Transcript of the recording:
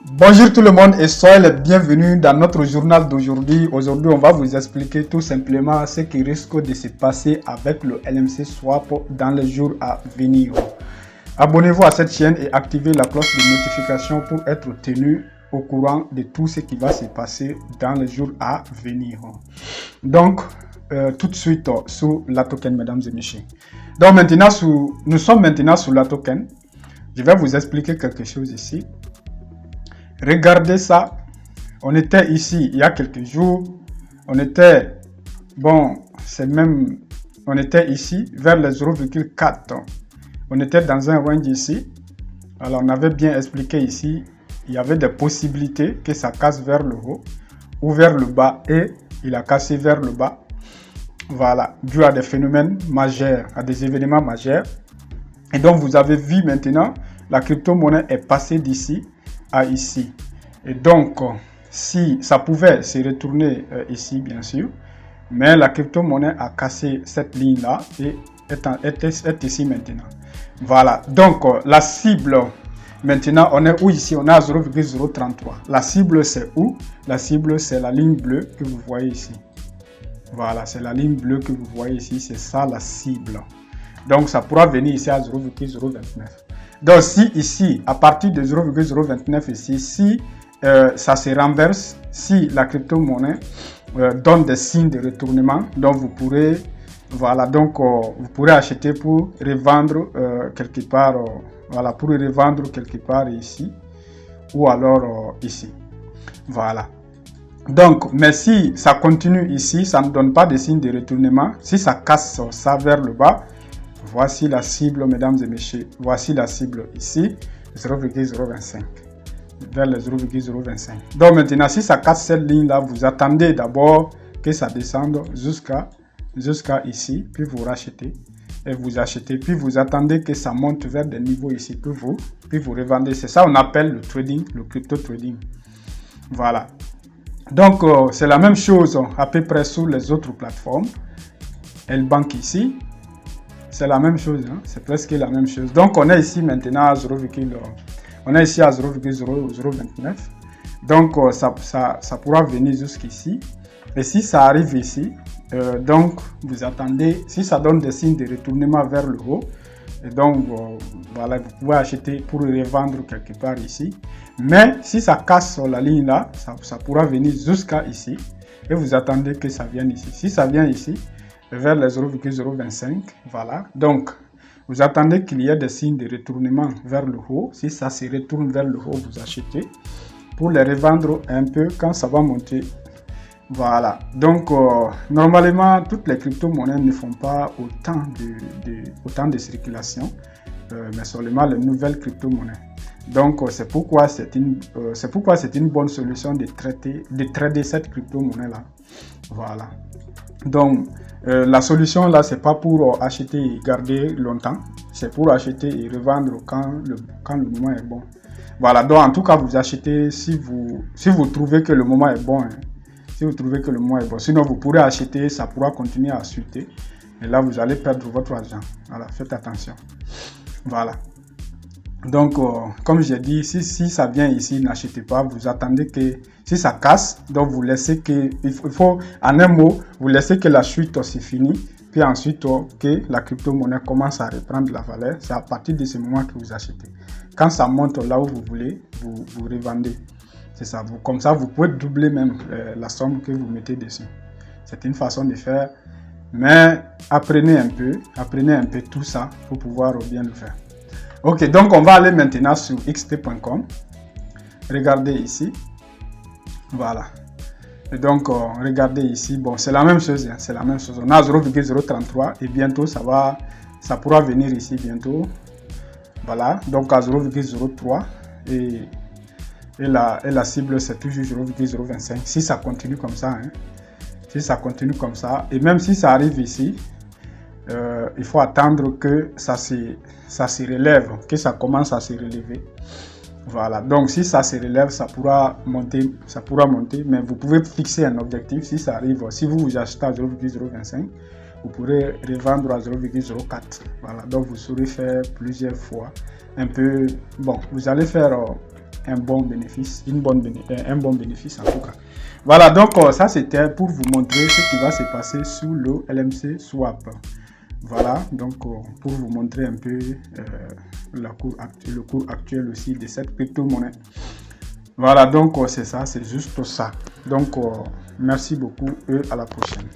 Bonjour tout le monde et soyez les bienvenus dans notre journal d'aujourd'hui. Aujourd'hui, on va vous expliquer tout simplement ce qui risque de se passer avec le LMC Swap dans les jours à venir. Abonnez-vous à cette chaîne et activez la cloche de notification pour être tenu au courant de tout ce qui va se passer dans les jours à venir. Donc, tout de suite sur la token, mesdames et messieurs. Donc maintenant, nous sommes maintenant sur la token. Je vais vous expliquer quelque chose ici. Regardez ça. On était ici il y a quelques jours. On était ici vers les 0,4. On était dans un range ici. Alors on avait bien expliqué ici. Il y avait des possibilités que ça casse vers le haut ou vers le bas et il a cassé vers le bas. Voilà, dû à des phénomènes majeurs, à des événements majeurs. Et donc vous avez vu maintenant, la crypto-monnaie est passée d'ici à ici. Et donc, si ça pouvait se retourner ici, bien sûr, mais la crypto-monnaie a cassé cette ligne-là et est ici maintenant. Voilà, donc la cible, maintenant, on est où ici? On est à 0,033. La cible, c'est où? La cible, c'est la ligne bleue que vous voyez ici. Voilà, c'est la ligne bleue que vous voyez ici, c'est ça la cible. Donc, ça pourra venir ici à 0,029. Donc, si ici, à partir de 0,029 ici, si ça se renverse, si la crypto-monnaie donne des signes de retournement, donc vous pourrez, voilà, donc vous pourrez acheter pour revendre quelque part, voilà, pour revendre quelque part ici, ou alors ici. Voilà. Donc, mais si ça continue ici, ça ne donne pas de signe de retournement, si ça casse ça vers le bas, voici la cible, mesdames et messieurs. Voici la cible ici, 0,025. Vers les 0,025. Donc maintenant, si ça casse cette ligne-là, vous attendez d'abord que ça descende jusqu'à ici, puis vous rachetez et vous achetez, puis vous attendez que ça monte vers des niveaux ici, puis vous revendez. C'est ça qu'on appelle le trading, le crypto trading. Voilà. Donc, c'est la même chose à peu près sur les autres plateformes. L-Bank ici, c'est la même chose, hein? C'est presque la même chose. Donc, on est ici maintenant à 0,0029. Donc, ça pourra venir jusqu'ici. Et si ça arrive ici, donc, vous attendez, si ça donne des signes de retournement vers le haut, et donc, voilà, vous pouvez acheter pour revendre quelque part ici. Mais si ça casse sur la ligne là, ça pourra venir jusqu'à ici. Et vous attendez que ça vienne ici. Si ça vient ici, vers les 0,025, voilà. Donc, vous attendez qu'il y ait des signes de retournement vers le haut. Si ça se retourne vers le haut, vous achetez pour les revendre un peu quand ça va monter. Voilà. Donc, normalement, toutes les crypto-monnaies ne font pas autant de circulation, mais seulement les nouvelles crypto-monnaies. Donc, c'est pourquoi c'est une bonne solution de trader cette crypto-monnaie-là. Voilà. Donc, la solution là, c'est pas pour acheter et garder longtemps, c'est pour acheter et revendre quand le moment est bon. Voilà, donc en tout cas, vous achetez si vous trouvez que le moment est bon. Hein. Si vous trouvez que le moment est bon. Sinon, vous pourrez acheter, ça pourra continuer à chuter. Et là, vous allez perdre votre argent. Voilà, faites attention. Voilà. Donc, comme j'ai dit, si ça vient ici, n'achetez pas. Vous attendez que, si ça casse, donc vous laissez que, il faut, en un mot, vous laissez que la chute se finisse. Puis ensuite, que la crypto-monnaie commence à reprendre la valeur. C'est à partir de ce moment que vous achetez. Quand ça monte là où vous voulez, vous revendez. C'est ça. Comme ça, vous pouvez doubler même la somme que vous mettez dessus. C'est une façon de faire. Mais apprenez un peu tout ça pour pouvoir bien le faire. Ok, donc on va aller maintenant sur xt.com. Regardez ici. Voilà. Et donc, regardez ici. Bon, c'est la même chose. Hein, c'est la même chose. On a 0,033 et bientôt, ça pourra venir ici bientôt. Voilà. Donc, à 0,03 et la cible, c'est toujours 0,025. Si ça continue comme ça, hein, si ça continue comme ça, et même si ça arrive ici, il faut attendre que ça se relève, que ça commence à se relever. Voilà, donc si ça se relève, ça pourra monter, mais vous pouvez fixer un objectif. Si ça arrive, si vous achetez à 0,025, vous pourrez revendre à 0,04. Voilà, donc vous saurez faire plusieurs fois. Un peu, bon, vous allez faire un bon bénéfice, un bon bénéfice en tout cas. Voilà, donc ça c'était pour vous montrer ce qui va se passer sous le LMC Swap. Voilà, donc pour vous montrer un peu le cours actuel aussi de cette crypto-monnaie. Voilà, donc c'est ça, c'est juste ça. Donc merci beaucoup et à la prochaine.